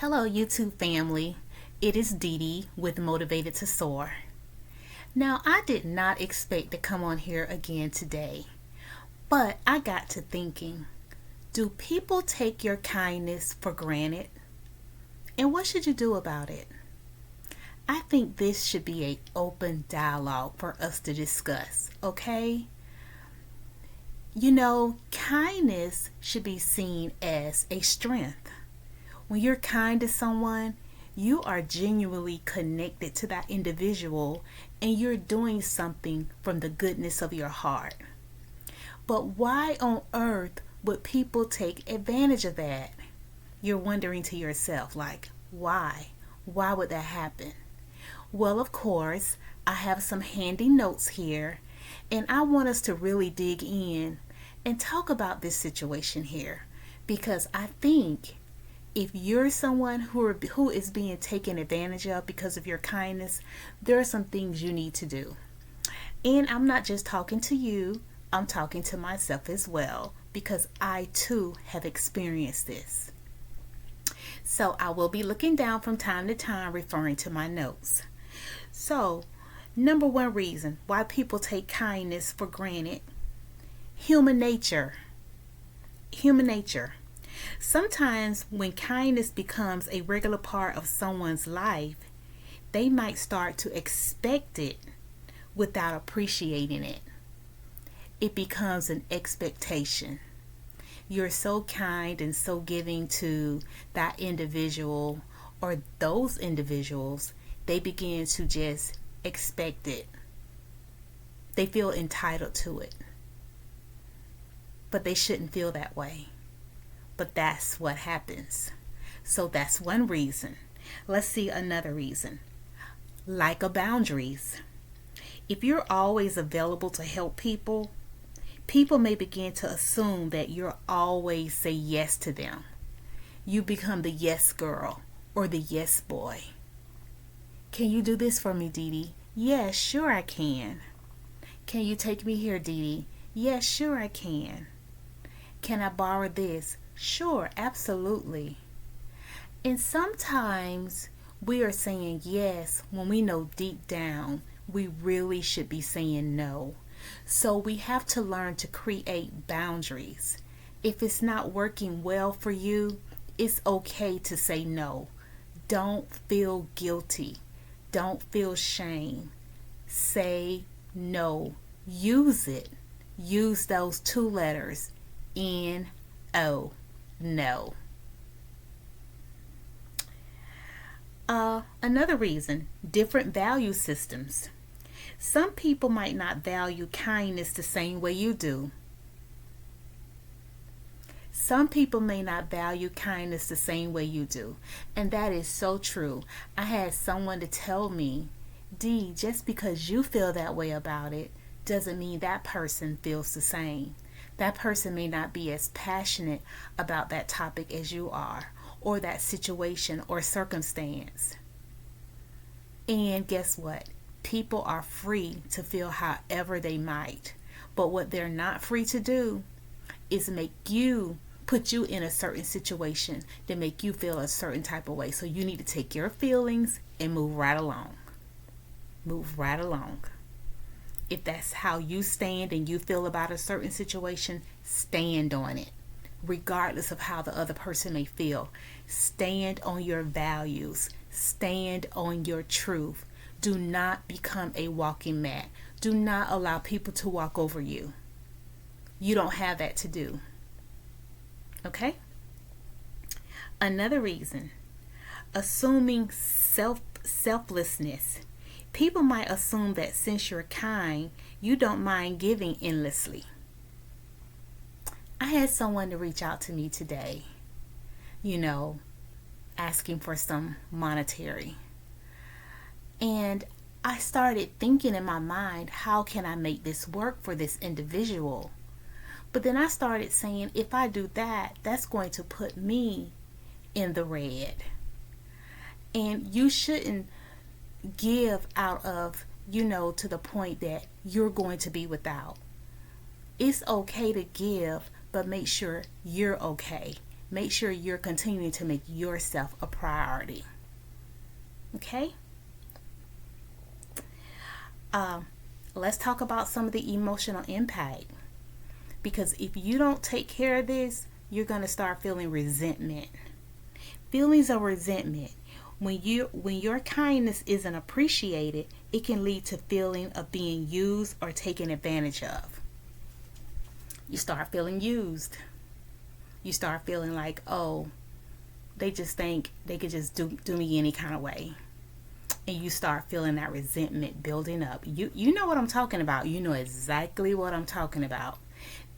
Hello, YouTube family. It is Dee Dee with Motivated to Soar. Now, I did not expect to come on here again today, but I got to thinking, do people take your kindness for granted? And what should you do about it? I think this should be an open dialogue for us to discuss, okay? Kindness should be seen as a strength. When you're kind to someone, you are genuinely connected to that individual and you're doing something from the goodness of your heart. But why on earth would people take advantage of that? You're wondering to yourself, like, why? Why would that happen? Well, of course, I have some handy notes here, and I want us to really dig in and talk about this situation here, because I think if you're someone who is being taken advantage of because of your kindness, there are some things you need to do. And I'm not just talking to you, I'm talking to myself as well, because I too have experienced this. So I will be looking down from time to time referring to my notes. So, number one reason why people take kindness for granted: human nature. Human nature. Sometimes when kindness becomes a regular part of someone's life, they might start to expect it without appreciating it. It becomes an expectation. You're so kind and so giving to that individual or those individuals, they begin to just expect it. They feel entitled to it. But they shouldn't feel that way. But that's what happens. So that's one reason. Let's see another reason. Lack of boundaries. If you're always available to help people, people may begin to assume that you'll always say yes to them. You become the yes girl or the yes boy. Can you do this for me, Dee Dee? Yes, sure I can. Can you take me here, Dee Dee? Yes, sure I can. Can I borrow this? Sure, absolutely. And sometimes we are saying yes when we know deep down we really should be saying no. So we have to learn to create boundaries. If it's not working well for you, it's okay to say no. Don't feel guilty. Don't feel shame. Say no. Use it. Use those two letters, N-O. No. Another reason, different value systems. Some people might not value kindness the same way you do. Some people may not value kindness the same way you do. And that is so true. I had someone to tell me, Dee, just because you feel that way about it doesn't mean that person feels the same. That person may not be as passionate about that topic as you are, or that situation or circumstance. And guess what? People are free to feel however they might. But what they're not free to do is put you in a certain situation to make you feel a certain type of way. So you need to take your feelings and move right along. Move right along. If that's how you stand and you feel about a certain situation, stand on it. Regardless of how the other person may feel. Stand on your values. Stand on your truth. Do not become a walking mat. Do not allow people to walk over you. You don't have that to do. Okay? Another reason, assuming selflessness. People might assume that since you're kind, you don't mind giving endlessly. I had someone to reach out to me today, asking for some monetary. And I started thinking in my mind, how can I make this work for this individual? But then I started saying, if I do that, that's going to put me in the red. And you shouldn't give out of, to the point that you're going to be without. It's okay to give, but make sure you're okay. Make sure you're continuing to make yourself a priority. Okay? Let's talk about some of the emotional impact. Because if you don't take care of this, you're going to start feeling resentment. Feelings of resentment. When your kindness isn't appreciated, it can lead to feeling of being used or taken advantage of. You start feeling used. You start feeling like, oh, they just think they could just do me any kind of way. And you start feeling that resentment building up. You know what I'm talking about. You know exactly what I'm talking about.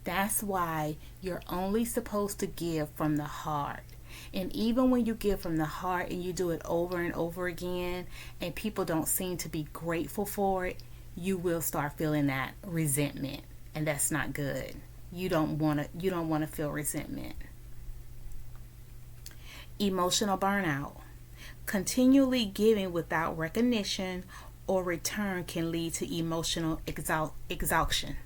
That's why you're only supposed to give from the heart. And even when you give from the heart and you do it over and over again and people don't seem to be grateful for it, you will start feeling that resentment. And that's not good. You don't want to feel resentment. Emotional burnout. Continually giving without recognition or return can lead to emotional exhaustion.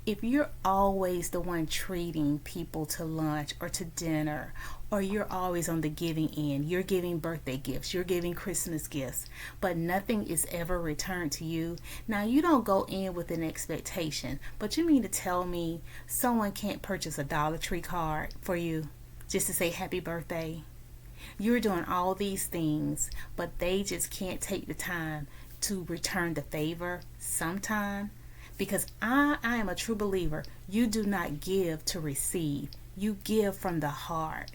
If you're always the one treating people to lunch or to dinner, or you're always on the giving end, you're giving birthday gifts, you're giving Christmas gifts, but nothing is ever returned to you. Now, you don't go in with an expectation, but you mean to tell me someone can't purchase a Dollar Tree card for you just to say happy birthday? You're doing all these things, but they just can't take the time to return the favor sometime. Because I am a true believer. You do not give to receive. You give from the heart.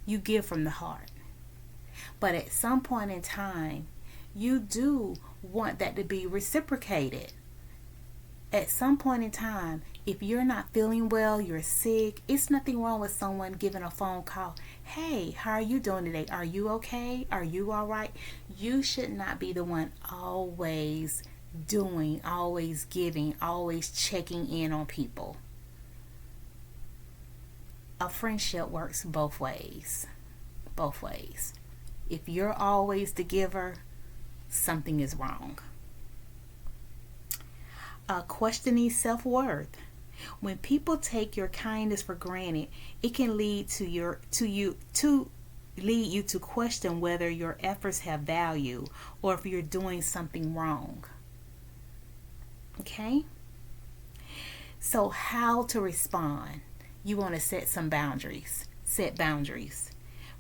You give from the heart. But at some point in time, you do want that to be reciprocated. At some point in time, if you're not feeling well, you're sick, it's nothing wrong with someone giving a phone call. Hey, how are you doing today? Are you okay? Are you all right? You should not be the one always doing, always giving, always checking in on people. A friendship works both ways. Both ways. If you're always the giver, something is wrong. Questioning self-worth. When people take your kindness for granted, it can lead you to question whether your efforts have value or if you're doing something wrong. Okay? So how to respond? You want to set some boundaries. Set boundaries.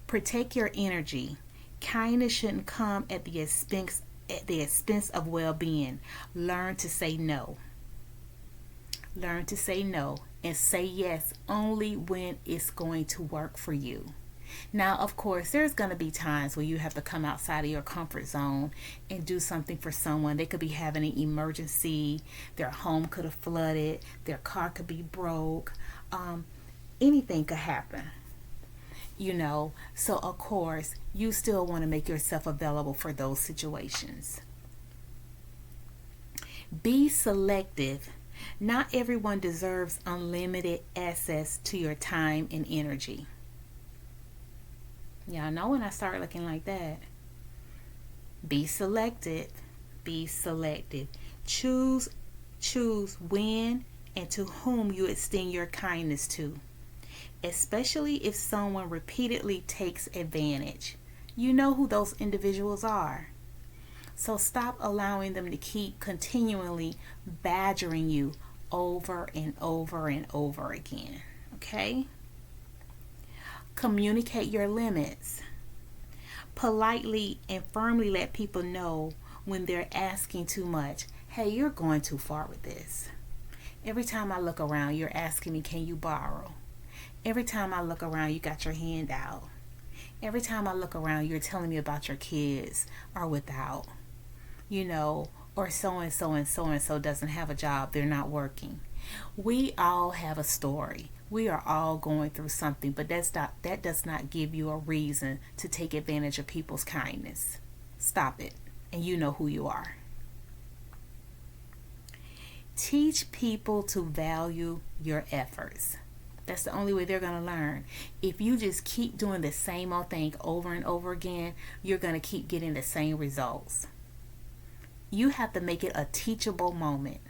Protect your energy. Kindness shouldn't come at the expense of well-being. Learn to say no. Learn to say no and say yes only when it's going to work for you. Now, of course, there's going to be times where you have to come outside of your comfort zone and do something for someone. They could be having an emergency. Their home could have flooded. Their car could be broke. Anything could happen. So of course, you still want to make yourself available for those situations. Be selective. Not everyone deserves unlimited access to your time and energy. Y'all know when I start looking like that. Be selective. Be selective. Choose when and to whom you extend your kindness to. Especially if someone repeatedly takes advantage. You know who those individuals are. So stop allowing them to keep continually badgering you over and over and over again. Okay? Communicate your limits. Politely and firmly let people know when they're asking too much. Hey, you're going too far with this. Every time I look around, you're asking me, can you borrow? Every time I look around, you got your hand out. Every time I look around, you're telling me about your kids are without. Or so-and-so and so-and-so doesn't have a job. They're not working. We all have a story. We are all going through something, but that does not give you a reason to take advantage of people's kindness. Stop it. And you know who you are. Teach people to value your efforts. That's the only way they're going to learn. If you just keep doing the same old thing over and over again, you're going to keep getting the same results. You have to make it a teachable moment.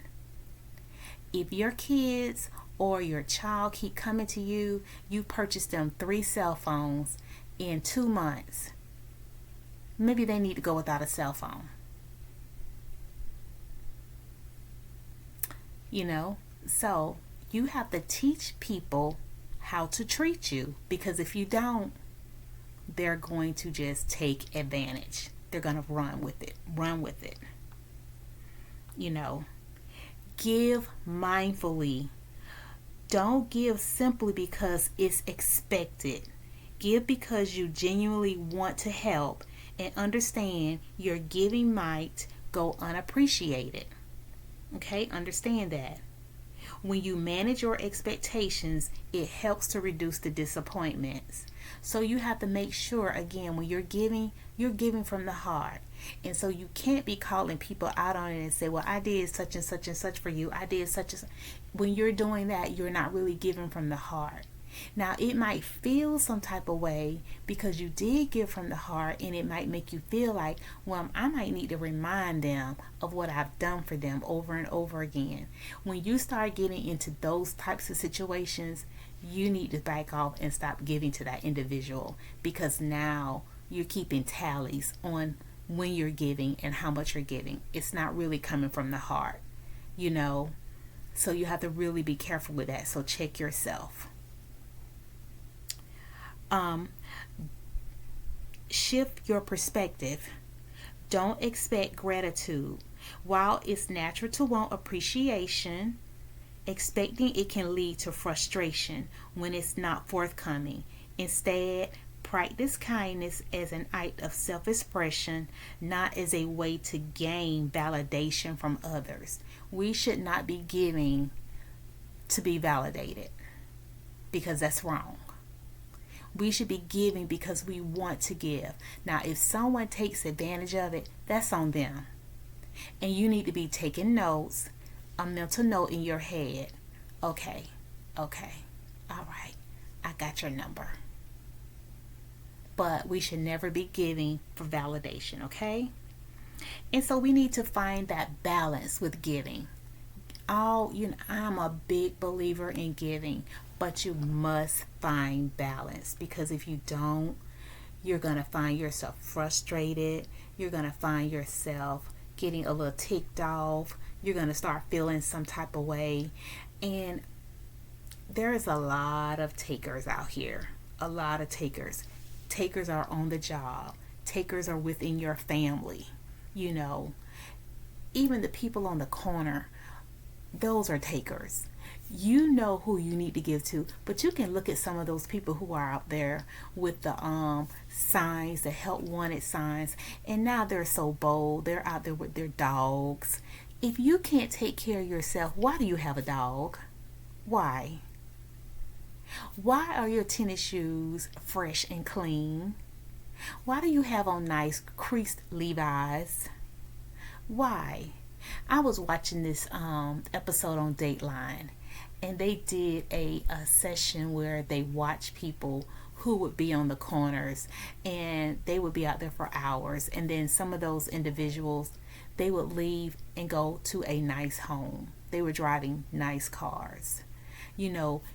If your kids or your child keep coming to you, you purchased them 3 cell phones in 2 months. Maybe they need to go without a cell phone. So you have to teach people how to treat you, because if you don't, they're going to just take advantage. They're going to run with it. Give mindfully. Don't give simply because it's expected. Give because you genuinely want to help and understand your giving might go unappreciated. Okay, understand that. When you manage your expectations, it helps to reduce the disappointments. So you have to make sure, again, when you're giving from the heart. And so you can't be calling people out on it and say, well, I did such and such and such for you. I did such and such. When you're doing that, you're not really giving from the heart. Now, it might feel some type of way because you did give from the heart, and it might make you feel like, well, I might need to remind them of what I've done for them over and over again. When you start getting into those types of situations, you need to back off and stop giving to that individual, because now you're keeping tallies on when you're giving and how much you're giving. It's not really coming from the heart, So you have to really be careful with that. So check yourself. Shift your perspective. Don't expect gratitude. While it's natural to want appreciation, expecting it can lead to frustration when it's not forthcoming. Instead, practice kindness as an act of self-expression, not as a way to gain validation from others. We should not be giving to be validated, because that's wrong. We should be giving because we want to give. Now, if someone takes advantage of it, that's on them. And you need to be taking notes, a mental note in your head. Okay, all right, I got your number. But we should never be giving for validation, okay? And so we need to find that balance with giving. I'm a big believer in giving, but you must find balance, because if you don't, you're going to find yourself frustrated. You're going to find yourself getting a little ticked off. You're going to start feeling some type of way. And there is a lot of takers out here. A lot of takers. Takers are on the job. Takers are within your family. Even the people on the corner, those are takers. You know who you need to give to, but you can look at some of those people who are out there with the signs, the help wanted signs, and now they're so bold. They're out there with their dogs. If you can't take care of yourself, why do you have a dog? Why? Why are your tennis shoes fresh and clean? Why do you have on nice creased Levi's? Why? I was watching this episode on Dateline, and they did a session where they watched people who would be on the corners, and they would be out there for hours, and then some of those individuals, they would leave and go to a nice home. They were driving nice cars.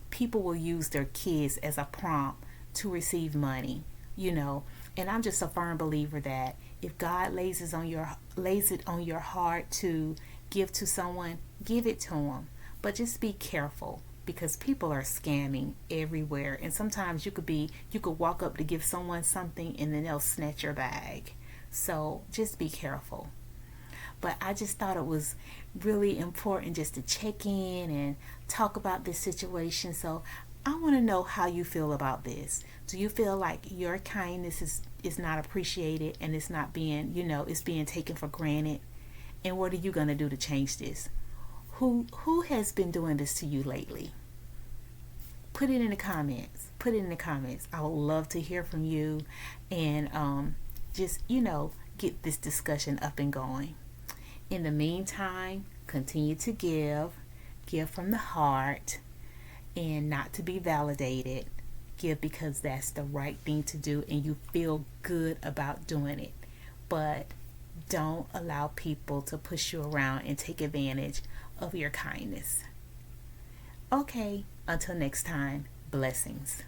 People will use their kids as a prompt to receive money, and I'm just a firm believer that if God lays it on your heart to give to someone, give it to them. But just be careful, because people are scamming everywhere, and sometimes you could walk up to give someone something and then they'll snatch your bag. So just be careful. But I just thought it was really important just to check in and talk about this situation. So I want to know how you feel about this. Do you feel like your kindness is not appreciated, and it's not being, it's being taken for granted? And what are you going to do to change this? Who has been doing this to you lately? Put it in the comments. I would love to hear from you, and just, get this discussion up and going. In the meantime, continue to give from the heart, and not to be validated. Give because that's the right thing to do, and you feel good about doing it. But don't allow people to push you around and take advantage of your kindness. Okay, until next time, blessings.